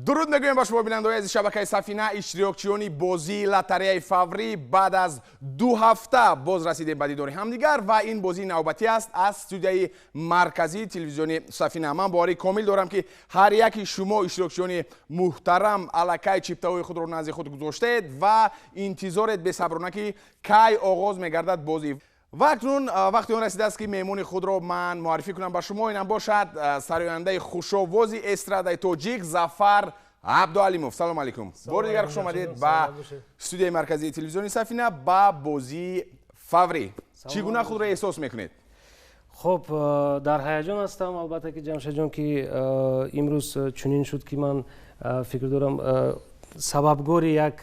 درود میگویم با شما بیننده‌های از شبکه سفینه. اشتراکچیان بازی لاتاری فاوری بعد از 2 هفته باز رسیدیم به دیدار همدیگر و این بازی نوبتی است از استودیوی مرکزی تلویزیون سفینه. من باوری کامل دارم که هر یکی شما اشتراکچیان محترم الکی چیپته‌های خود را نزد خود گذاشتید و انتظارت به صبرانه که کی آغاز میگردد بازی. وقتی اون رسیده است که میمون خود را من معرفی کنم با شما. اینم باشد سراینده خوش‌آواز استرادای تاجیک زفر عبدوالимов. سلام علیکم. بار دیگر خوش آمدید به استودیوی مرکزی تلویزیون سفینه با بازی فاوری. چگونه خود را احساس میکنید؟ خب در هیجان هستم. البته که جمشید جان که امروز چنین شد که من فکر دارم سببگار یک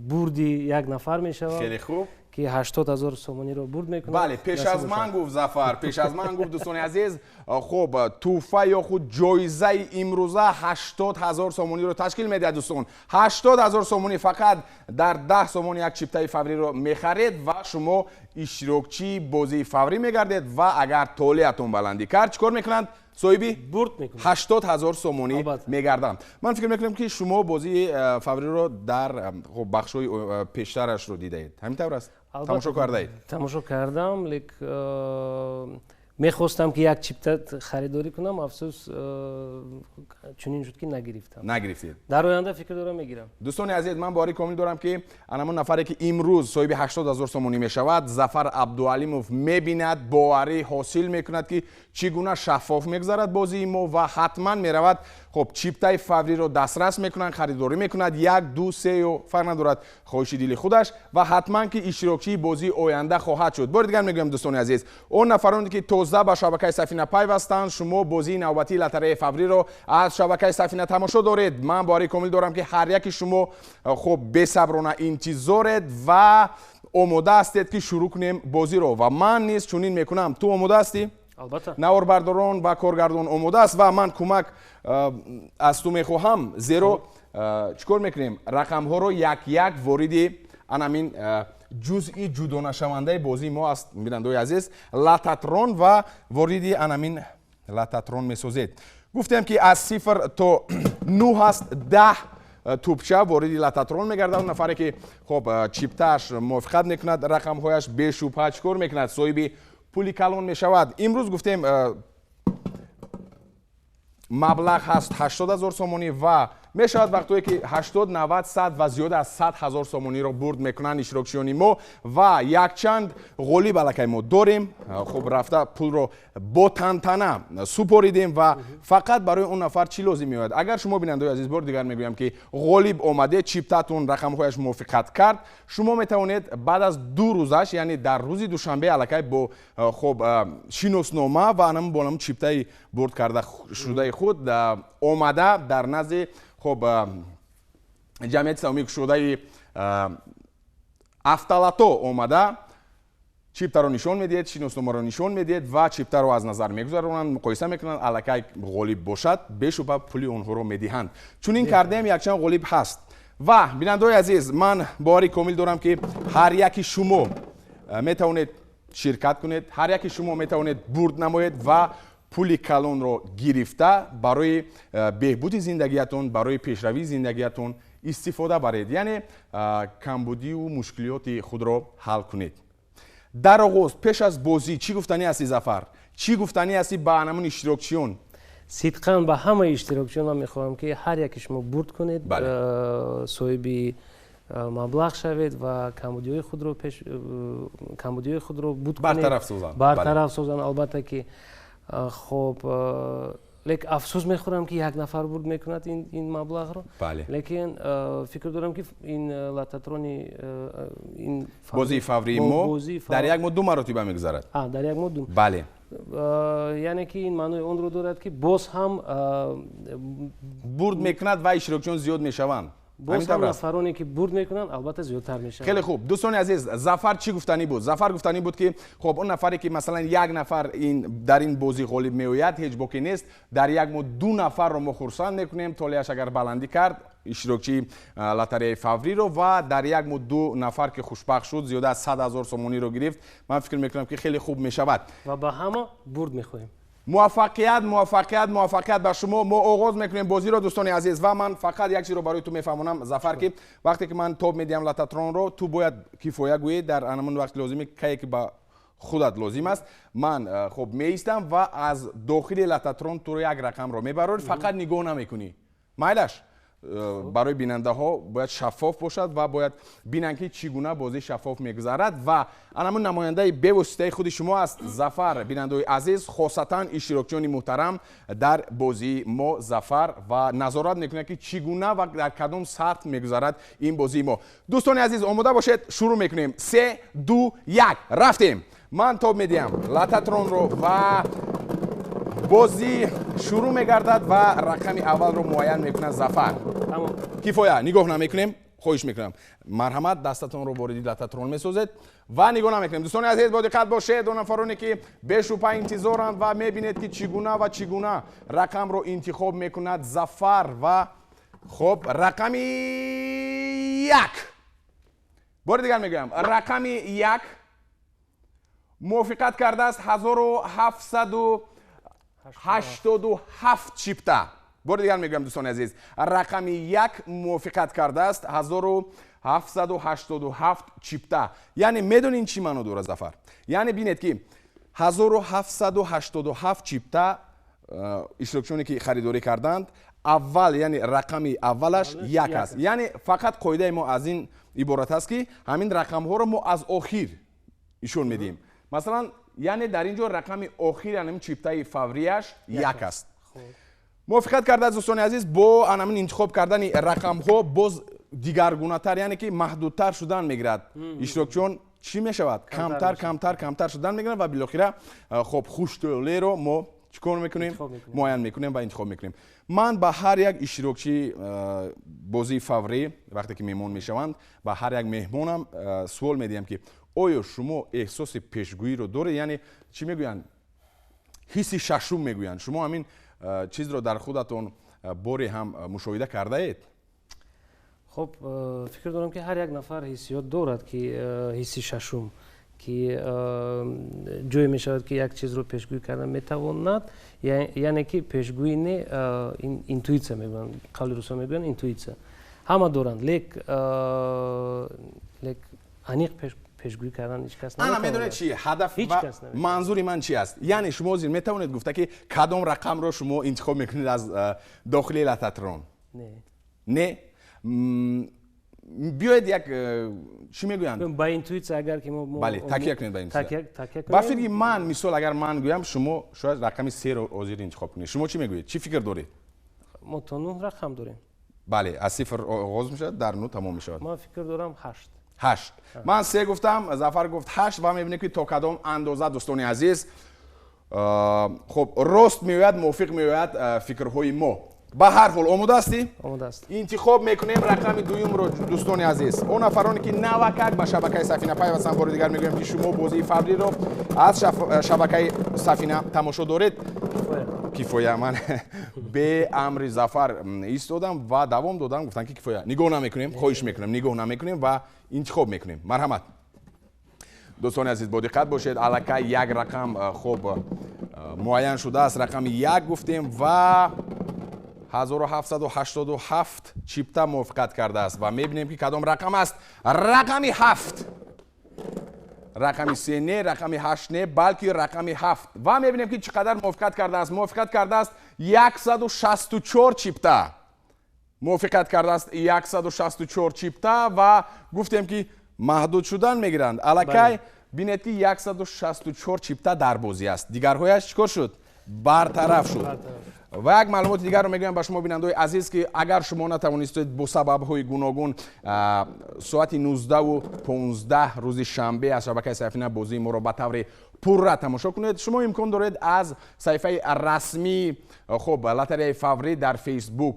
بردی یک نفر میشود. خیلی خوب. که 80,000 سومانی رو برد میکنه. بله، پیش از من گفت زفر، پیش از من گفت دوستان عزیز. خب توفه یا خود جایزه امروزه 80,000 سومانی رو تشکیل میده دوستان. 80,000 سومانی فقط در 10 سومانی یک چیپته فاوری رو میخرید و شما اشتراکچی بازی فاوری میگردید و اگر تولیتون بلندی کرد چیکار میکنند؟ صاحبی برد میکنه 80,000 سومانی میگردم. من فکر میکنم که شما بازی فاوری رو در بخشای پیشترش رو دیدید. همین طور است؟ تماشا کردید؟ تماشا کردم، لیکن میخواستم که یک چیپته خریداری کنم، افسوس چنین شد که نگرفتید. در آینده فکر دارم میگیرم. دوستان عزیز، من باری کامل دارم که همون نفری که امروز صاحب 80,000 سومانی میشود زفر عبدوالимов میبیند، باوری حاصل میکند که چگونه شفاف میگذرد بازی ما و حتما میرود خب چیپته فاوری رو دسترس میکنن، خریداری میکند. 1 2 3 و فرق ندارد خواهش دل خودش و حتما که اشتراکچی بازی آینده خواهد شد. بار دیگر میگم دوستان عزیز، اون نفرانی که تازه به شبکه سفینه پیوستند، شما بازی نوبتی لاتاری فاوری رو از شبکه سفینه تماشا دارید. من باری کامل دارم که هر یک شما خب بصبرانه انتظارید و آماده هستید که شروع کنیم بازی رو و من نیز چنین میکنم. تو آماده هستی؟ البته. نواربرداران و کارگردان آماده است و من کمک از تو میخواهم، زیرا چیکار میکنیم؟ رقم ها رو یک یک وارد همین جزئی جدا نشونده بازی ما است بیننده عزیز لاتاترون و وارد همین لاتاترون میسازید. گفتم که از 0 تا 9 هست 10 توپچه وارد لاتاترون میگرده. اون نفری که خب چیپتاش موافقت میکند رقم هایش به شبهه چیکار میکند؟ صاحب پولی کلان میشود. امروز گفتیم مبلغ هست 80,000 سومانی و میشود وقتی که 80 90 100 و زیاده از 100,000 سومانی رو برد میکنن اشتراکچیان ما و یک چند غالیب الکی ما داریم. خب رفته پول رو با تنتنه سپاریدیم و فقط برای اون نفر چی لازم میاد؟ اگر شما بیننده عزیز بار دیگر میگویم که غالیب اومده چیپتاتون رقم هایش موافقت کرد، شما میتوانید بعد از 2 روزش یعنی در روز دوشنبه الکی با خب شناسنامه و انم بالام چیپته برد کرده شده خود اومده در نزد خب جمعیت سهامی شده افتالاتو اومده چیپته رو نشون میدید، شناسنامه رو نشون میدید و چیپته رو از نظر میگذارونن، مقایسه میکنن، الکی غالب باشد بشوبه پولی اونها رو میدهند. چون این کردیم یک چند غالب هست و بیننده عزیز من باری کامل دارم که هر یکی شما میتونید شرکت کنید، هر یکی شما میتونید برد نمایید و پولی کلان رو گرفته برای بهبود زندگیتون، برای پیشروی زندگیتون استفاده برید، یعنی کمبودی و مشکلات خود رو حل کنید. در آغاز پیش از بازی چی گفتنی هستی زفر؟ چی گفتنی هستی به همون اشتراکچیون؟ صدقاً به همه اشتراکچیون هم میخواهم که هر یک شما برد کنید، صاحب مبلغ شوید و کمبودی خود رو بود کنید، برطرف سازن. البته که خب لیکن افسوس میخورم که یک نفر برد میکند این مبلغ رو. لیکن فکر دارم که این لاتاترونی این بازی فاوری ما در یک ماه 2 مرتبه میگذرد. در یک ماه 2. بله. یعنی که این معنی اون رو دارد که باز هم برد میکند و اشتراکچیان زیاد میشوند. باز هم نفرانی که برد میکنن البته زیادتر میشن. خیلی خوب دوستان عزیز، زفر چی گفتنی بود؟ زفر گفتنی بود که خب اون نفری که مثلا یک نفر در این بازی غالب میآید هیچ باکی نیست، در یک ماه 2 نفر رو ما خرسند میکنیم، تولیش اگر بلندی کرد اشتراکچی لاتاری فاوری رو و در یک ماه 2 نفر که خوشبخت شد زیاد از 100,000 سومانی رو گرفت. من فکر میکنم که خیلی خوب میشود و با همه برد میخوایم. موفقیت موفقیت موفقیت به شما. ما آغاز میکنیم بازی رو دوستان عزیز و من فقط یک چیز رو برای تو میفهمونم ظفر که وقتی که من توپ میدیم لاتاترون رو تو باید کیفایه گویی در همون وقت لازمه کی که با خودت لازم است من خب میستم و از داخل لاتاترون تو یک رقم رو میبرید فقط نگاه نمیکنی مایلش برای بیننده ها باید شفاف باشد و باید بینن که چگونه بازی شفاف میگذرد و همون نماینده به واسطه خود شما است ظفر. بیننده عزیز خاصتا اشتراکچیان محترم در بازی ما ظفر و نظارت میکنه که چگونه و در کدام سطح میگذرد این بازی ما. دوستان عزیز آماده باشید شروع میکنیم. 3 2 1 رفتیم. من توپ میدیم لاتاترون رو و بازی شروع میگردد و رقم اول رو معین میکنه ظفر. کیفایه نگاه نمیکنیم خواهش میکنم مرحمت دستتون رو واردی لاتاترون میسازید و نگاه نمیکنیم. دوستان عزیز با دقت باشید. دو نفرانی که بیش و پای انتظارند و میبینید که چگونه رقم رو انتخاب میکند ظفر و خب رقم 1 بار دیگر میگم رقم 1 موافقت کرده است 1787 چیپتا. بار دیگر میگم دوستان عزیز رقم 1 موافقت کرده است 1787 چیپتا. یعنی میدونین چی منو داره ظفر؟ یعنی بینید که 1787 چیپتا اشتراکچیانی که خریداری کردند اول یعنی رقم اولش 1 است. یعنی فقط قاعده ما از این عبارت است که همین رقم ها رو ما از آخر ایشون میدیم. مثلا یعنی در اینجا رقم آخر یعنی چیپتای فاوریش 1 است. موافقت کرده دوستان عزیز با همین انتخاب کردن رقم ها باز دیگرگونه تر یعنی که محدودتر شدن میگیرد اشتراکچیان چی میشود کمتر شدن میگیرد و بالاخره خب خوشتولی رو ما چیکار میکنیم معین میکنیم و انتخاب میکنیم. من به هر یک اشتراکچی بازی فاوری وقتی که میمون میشوند به هر یک مهمانم سوال میدیم که آیا شما احساس پیشگویی رو داره؟ یعنی چی میگویند حس ششم میگویند. شما همین چیز رو در خودتون باری هم مشاهده کرده اید؟ خب فکر دارم که هر یک نفر حسیات دارد که حس ششم که جوی می شود که یک چیز رو پیشگویی کردن میتواند یعنی که پیشگویی نه اینتویتسیا میگن قول روسا میگن اینتویتسیا همه دارند لیک انیق پیشگویی کردن هیچ کس نمیتونه. انا میدونه چی هدف و منظور من چی است؟ یعنی شما زیر میتونید گفته که کدام رقم رو شما انتخاب میکنید از داخل لاتاترون؟ نه بیاید یک چی میگویند با اینتویت اگر که ما بله تکیه کنید با اینتویت. با فکر من مثال اگر من گویم شما شاید رقم 3 رو آزیر انتخاب کنید. شما چی میگویید؟ چی فکر دارید؟ ما تا 9 رقم داریم. بله از 0 آغاز میشه در 9 تمام میشه. ما فکر دارم 8. من 3 گفتم ظفر گفت 8 و میبینید که تا کدام اندازه دوستان عزیز خب راست میوید موافق میوید فکرهای ما. به هر حال آماده هستی؟ آماده است. انتخاب میکنیم رقم دوم رو دوستان عزیز. اون نفرانی که نوکک به شبکه سفینه پیوستن بار دیگر میگویم که شما بازی فاوری رو از شبکه سفینه تماشا دارید. کیفایه من به امر ظفر ایستادم و دوام دادم گفتن که کیفایه نگاه نمیکنیم خواهش میکنیم نگاه نمیکنیم و انتخاب میکنیم. مرحمت دوستان عزیز با دقت باشید الکی یک رقم خوب معین شده است. رقم 1 گفتیم و 1787 چیپتا موافقت کرده است و میبینیم که کدام رقم است. رقم 7 رقم 3 نه رقم 8 نه بلکه رقم 7 و میبینیم که چقدر موافقت کرده است. موافقت کرده است 164 چیپتا موافقت کرده است 164 چیپتا و گفتیم که محدود شدن میگیرند الکی بینید که 164 چیپتا در بازی است. دیگرهایش چیکار شد؟ برطرف شد. و یک معلومات دیگر رو میگم به شما بیننده عزیز که اگر شما نتوانستید با سبب‌های گوناگون ساعت 19:15 روز شنبه از شبکه سفینه بازی ما رو به طور پررا تماشا کنید شما امکان دارید از صفحه رسمی خب لاتاری فاوری در فیسبوک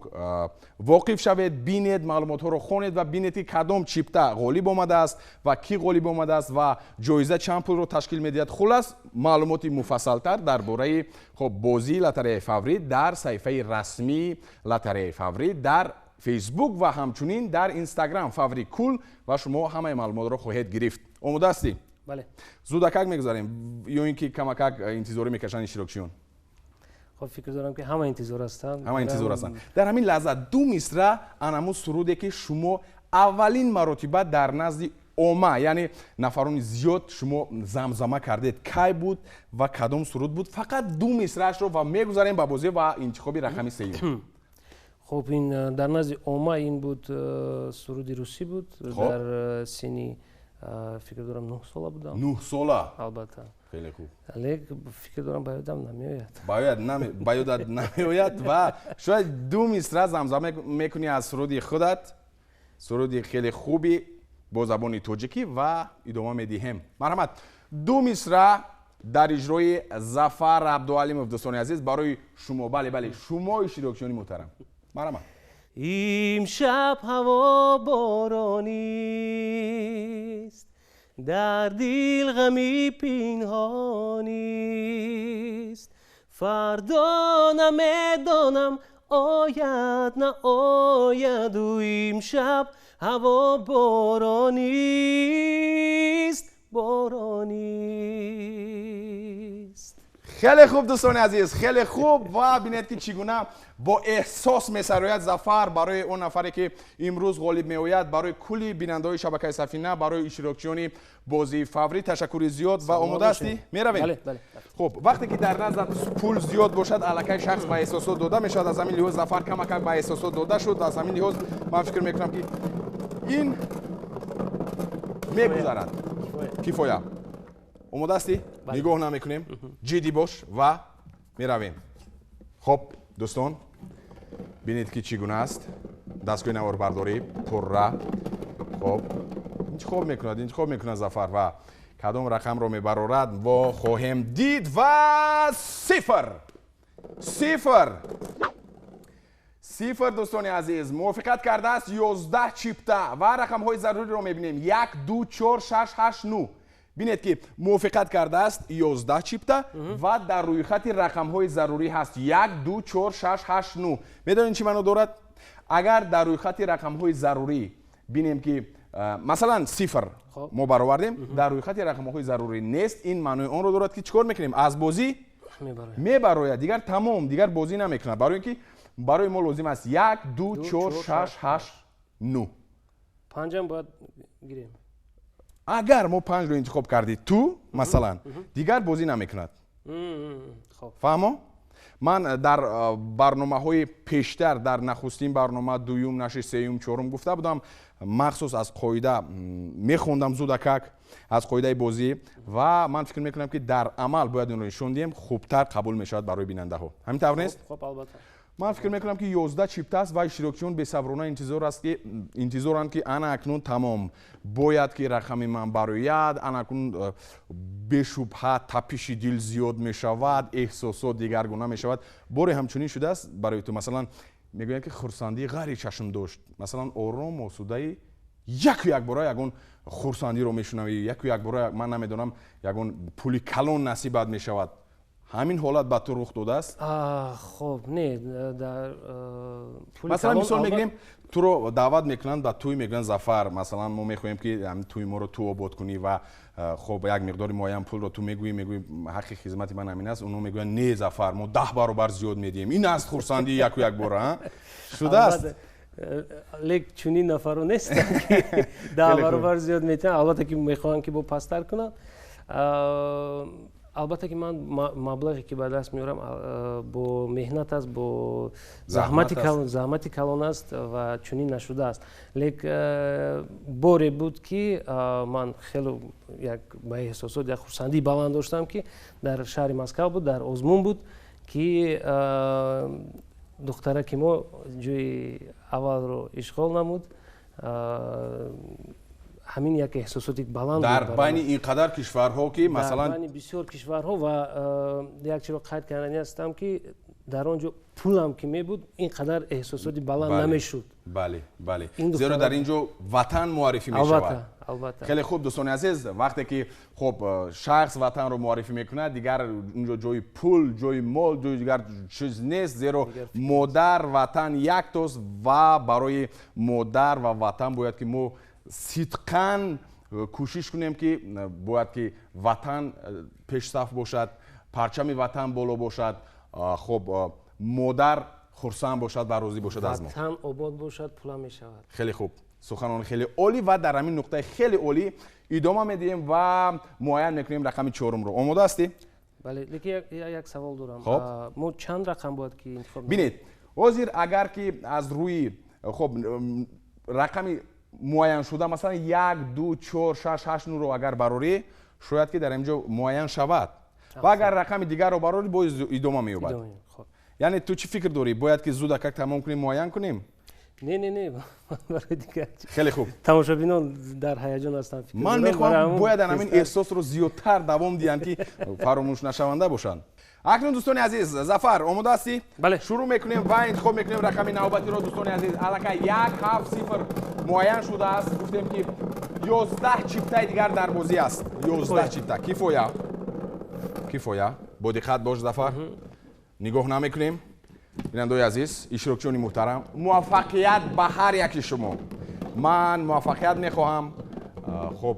واقف شوید بینید معلومات ها رو خوانید و بینید که کدام چیپتا غالب آمده است و کی غالب آمده است و جایزه چند پول رو تشکیل میدهد. خلاص معلومات مفصل تر درباره خب بازی لاتاری فاوری در صفحه رسمی لاتاری فاوری در فیسبوک و همچنین در اینستاگرام فاوری کول و شما همه معلومات رو خواهید گرفت. آماده هستی؟ بله. زودکک میگذاریم یا اینکه کمکک انتظاری میکشن اشتراکچیون؟ خب فکر دارم که همه انتظار هستن. در همین لحظه دو مصرع انمو سروده که شما اولین مرتبه در نزد عامه یعنی نفران زیاد شما زمزمه کردید کی بود و کدام سرود بود؟ فقط دو مصرعش رو و میگذاریم با بازی و انتخاب رقم سوم. خب این در نزد عامه این بود سرود روسی بود در سنی فکر دارم 9 ساله بودم. 9 ساله؟ البته. خیلی خوب. ولی فکر دارم باید نمیآید. باید نمیآید و شاید دو مصرع زمزمه میکنی از سرودی خودت. سرودی خیلی خوبی با زبان تاجیکی و ادامه میدیم. مرحمت. دو مصرع در اجرای زفر عبدوالимов دوستان عزیز برای شما. بله شما اشتراکیان محترم. مرحمت. امشب هوا بارانی است در دل غمی پنهانی است فردا نمیدانم آید نه آید و امشب هوا بارانی است خیلی خوب دوستان عزیز، خیلی خوب و بینید که چگونه با احساس می‌سراید زفر برای اون نفری که امروز غالب می‌آید، برای کلی بیننده‌های شبکه سفینه، برای اشتراکچیان بازی فاوری تشکر زیاد و آماده هستی؟ می‌رویم. بله. خب وقتی که در نظر پول زیاد باشد الکی شخص با احساسات داده میشد. از همین لحاظ زفر کمک با احساسات داده شد. از همین لحاظ من فکر می‌کنم که این می‌گذرد. کفایه. آماده هستی؟ نگاه نمی‌کنیم. جدی باش و می‌رویم. خب دوستان بینید که چگونه است. دستگاه نوار برداری پرره. خب انتخاب میکند زفر و کدام رقم رو میبرارد و خواهیم دید و صفر دوستان عزیز موافقت کرده است 11 چیپته و رقم های ضروری رو میبینیم 1 2 4 6 8 9. بینید که موافقت کرده است 11 چیپته و در روی خط رقم های ضروری هست 1 2 4 6 8 9. میدونین چی معنی دارد؟ اگر در روی خط رقم های ضروری بینیم که مثلا صفر ما برآوردیم در روی خط رقم های ضروری نیست، این معنی اون رو دارد که چیکار میکنیم؟ از بازی میبراید، دیگر تمام دیگر بازی نمیکنه. برای اینکه برای ما لازم است 1 2 4 6 8 9. پنجم باید گیریم. اگر ما 5 رو انتخاب کردی تو مثلا دیگر بازی نمیکند. خب فهمو؟ من در برنامه‌های پیشتر در نخستین برنامه دوم نشر سوم چهارم گفته بودم مخصوص از قاعده میخوندم زودکک از قاعده بازی و من فکر میکنم که در عمل باید اون رو نشون دهیم خوبتر قبول میشود برای بیننده ها. همین طور نیست؟ خب البته. من فکر میکنم که 11 چیپته است و اشتراکیون بی‌صبرانه انتظارند که انا اکنون تمام باید که رقم من برآید، انا اکنون بی‌شبهه تپش دل زیاد میشود، احساسات دیگرگونه میشود. باری همچنین شده است برای تو. مثلا میگویند که خرسندی غیر چشم داشت، مثلا آرام آسوده یک بار یگون خرسندی رو میشنوی، یک بار من نمیدونم یگون پولی کلان نصیبت میشود. همین حالت با تو رخ داده است؟ خب نه در مثلا مثال میگیم تو رو دعوت میکنند و توی میگن زفر مثلا ما میخوایم که همین توی ما رو تو آباد کنی و خب یک مقدار معین پول رو تو میگویی حق خدمت من همین است، اونها میگن نه زفر ما 10 برابر زیاد میدیم. این است خرسندی یک بار شده است. لیک چونین نفرو نیستن که 10 برابر زیاد میتونن. البته که میخوان که با پستر کنن. البته که من مبلغی که به دست میارم با مهنت است، با زحمت کلان است و چنین نشده است. لیک باری بود که من خیلی یک با احساسات یک خرسندی بلند داشتم که در شهر مسکو بود، در آزمون بود که دختره که ما جوی اول رو اشغال نمود. همین یک احساساتی بلند در بین اینقدر کشورها که مثلا در بین بسیار کشورها و یک چیز رو قید کردنی هستم که در آنجا پولم که می بود اینقدر احساساتی بلند نمیشد. بله زیرا در اینجا وطن معرفی می شود. البته. خیلی خوب دوستان عزیز، وقتی که خب شخص وطن رو معرفی میکنه دیگر اونجا جای پول، جای مال، جای دیگر چیز نیست، زیرا مادر وطن یک تاست و برای مادر و وطن باید که ما صدقاً کوشش کنیم که باید که وطن پیش صف باشد، پرچم وطن بالا باشد خب مادر خرسند باشد و راضی باشد از ما. وطن آباد باشد پولا میشود. خیلی خوب. سخنان خیلی عالی و در همین نقطه خیلی عالی ادامه میدیم و معین میکنیم رقم 4 رو. آماده هستی؟ بله، لیکن یک سوال دارم. خب ما چند رقم باید که انتخاب بینید وزیر اگر که از روی خب رقم معین شده مثلا 1 2 4 6 8 رو اگر براری شاید که در اینجا معین شود و اگر رقم دیگر رو براری باید ادامه مییابد. خب یعنی تو چی فکر داری باید که زود اکک تمام کنیم معین کنیم؟ نه برای دیگه. خیلی خوب. تماشابینان در هیجان هستن. من میخوام باید همین احساس رو زیادتر دوام دهند که فراموش نشونده باشند. اکنون دوستان عزیز ظفر آماده هستی؟ بله. شروع میکنیم و انتخاب میکنیم رقم نوبتی رو. دوستان عزیز الکی 1-7-0 معین شده است. گفتیم که 11 چیپتای دیگر در بازی است. 11 چیپتا. کیفویا با دقت باش ظفر. نگاه نمیکنیم. بینندگان عزیز اشتراکچیان محترم موفقیت به هر یکی شما. من موفقیت میخواهم. خب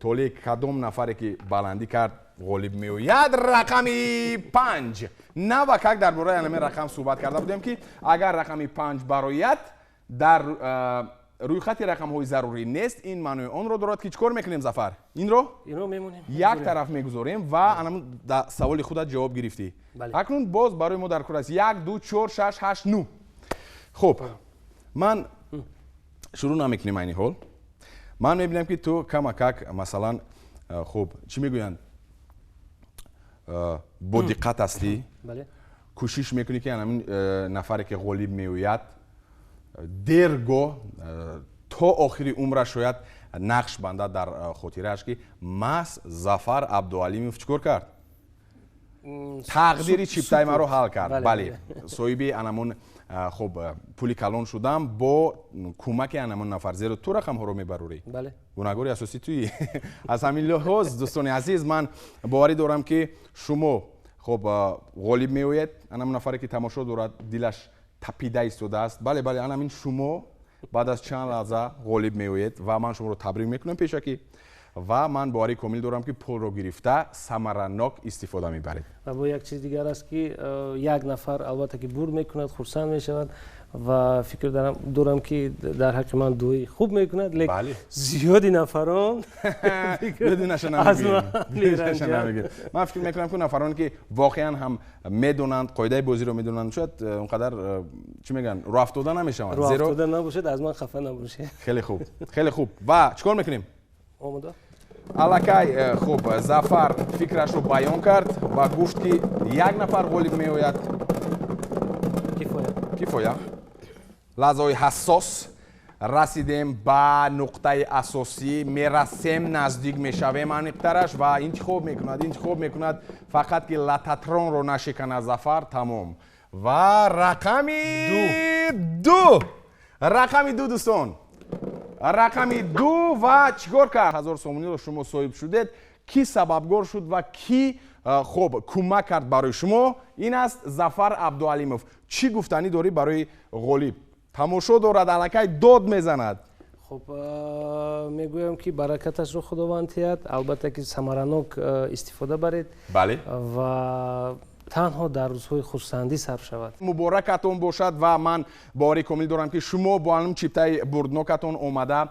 طولی کدام نفری که بلندی کرد غالب میآید. رقم 5 نه و که در برای همین رقم صحبت کرده بودیم که اگر رقم 5 برایت در روی خط رقم های ضروری نیست این معنی آن رو دارد که چیکار میکنیم ظفر؟ این رو میمونیم یک طرف میگذاریم و الان سوال خودت جواب گرفتی. بله. اکنون باز برای ما در کار است 1 2 4 6 8 9. خب من شروع نمیکنیم این حال. من میبینم که تو کمک مثلا خب چی میگویند با دقت هستی. بله. کوشش میکنی که همین نفری که غالب میآید درگاه تا آخری عمرش شاید نقش بنده در خاطرش که مس ظفر عبدوالимов چیکار کرد؟ تقدیری چیپتای ما رو حل کرد. بله صاحب انمون خب پولی کلان شدم با کمک انمون نفر زیرا تو رقم ها رو میبروری. بله. گوناگوری اساسی توی از همین لحاظ دوستان عزیز من باوری دارم که شما خب غالب میآید. انمون نفری که تماشا دارد دلش تپیده ایستاده است. بله همین شما بعد از چند لحظه غالب میآید و من شما رو تبریک میکنم پیشکی و من باوری کامل دارم که پول رو گرفته ثمرناک استفاده میبرید. و با یک چیز دیگر است که یک نفر البته که برد میکند خرسند میشود و فکر دارم که در حق من دوی خوب میکند لیکن زیادی نفران بدونش نمیگیرن. من فکر میکنم که نفرانی که واقعا هم میدونند قاعده بازی رو میدونند شاید اونقدر چی میگن رو افتاده نمیشن. رو افتاده نباشد از من خفه نباشه. خیلی خوب و چیکار میکنیم؟ آماده؟ الکی خوب ظفر فکرش رو بیان کرد و گفت که یک نفر غالب میآید. کیفویا لحظه‌های حساس رسیدیم به نقطه اساسی میرسیم نزدیک میشویم انقدرش و انتخاب میکند فقط که لطتران رو نشکنه ظفر تمام و رقم 2 دوستان رقم 2 و چیکار کرد؟ 1000 سومونی رو شما صاحب شدید. کی سببگار شد و کی خب کمک کرد برای شما؟ این است ظفر عبدوالимов. چی گفتنی داری برای غالب؟ تماشا دارد الکی داد میزند. خب میگویم که برکتش رو خداوند دهد البته که ثمرناک استفاده برید. بله. و تنها در روزهای خرسندی صرف شود. مبارکتون باشد و من باوری کامل دارم که شما با علم چیپتای بردناکتون اومده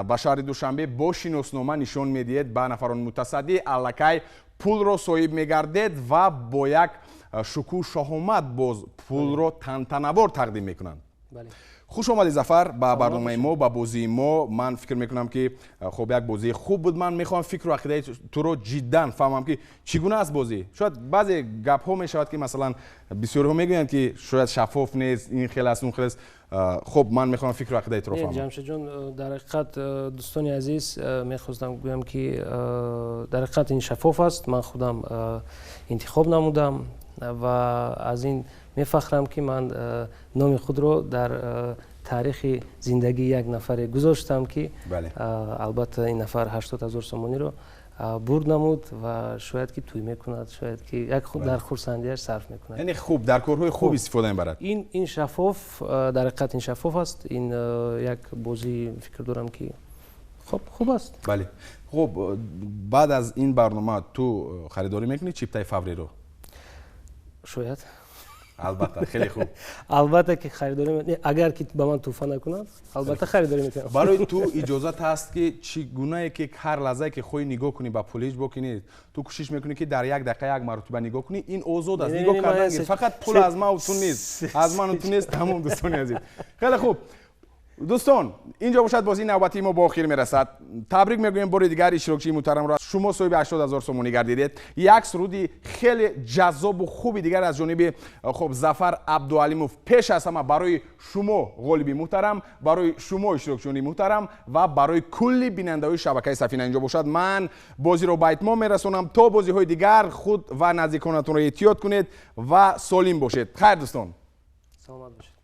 به شهر دوشنبه با شناسنامه نشان میدید به نفران متصدی الکی پول رو صاحب میگردید و با یک شکوه شهامت باز پول رو تنتنوار تقدیم میکنند. بله. خوش آمدید ظفر به برنامه ما به بازی ما. من فکر میکنم که خب یک بازی خوب بود. من میخوام فکر و عقیده تو رو جدا فهمم که چگونه است بازی. شاید بعضی گپ ها میشود که مثلا بسیارها میگویند که شاید شفاف نیست این خیلی است اون خیلی است. خب من میخوام فکر و عقیده تو رو فهمم. جمشید جان در حقیقت دوستان عزیز میخواستم بگویم که در حقیقت این شفاف است. من خودم انتخاب نمودم و از این میفخرم که من نام خود رو در تاریخ زندگی یک نفر گذاشتم که البته این نفر 80,000 سومونی رو برد نمود و شاید که توی میکند شاید که یک خود در خرسندیش صرف میکند. یعنی خوب در کارهای خوب استفاده میبرد. این شفاف در حقیقت این شفاف است. این یک بازی فکر دارم که خب خوب است. بله. خب بعد از این برنامه تو خریداری میکنی چیپتای فاوری رو؟ شاید البته خیلی خوب. البته که خریداری اگر که با من طوفان نکنم البته خریداری میکنم. برای تو اجازه هست که چگونه که هر لحظه که خودت نگاه کنی با پولیش بکنی تو کوشش میکنی که در یک دقیقه یک مرتبه نگاه کنی این اوضاع است. نگاه کردن فقط پول از ما و تو نیست، از من و تو نیست. تمام دوستان عزیز خیلی خوب دوستان اینجا باشد بازی نوبتی ما با آخر میرسد. تبریک میگویم بار دیگر اشتراکچی محترم را شما صاحب 80000 سومونی گردیدید. یک سرودی خیلی جذاب و خوبی دیگر از جانب خب زفر عبدوالимов پیش از همه برای شما غالبی محترم، برای شما اشتراکچی محترم و برای کلی بیننده‌های شبکه سفینه اینجا باشد. من بازی رو به اتمام میرسونم. تا بازی های دیگر خود و نزدیکانتون را احتیاط کنید و سالم باشید. خیر دوستان. سلامت باشید.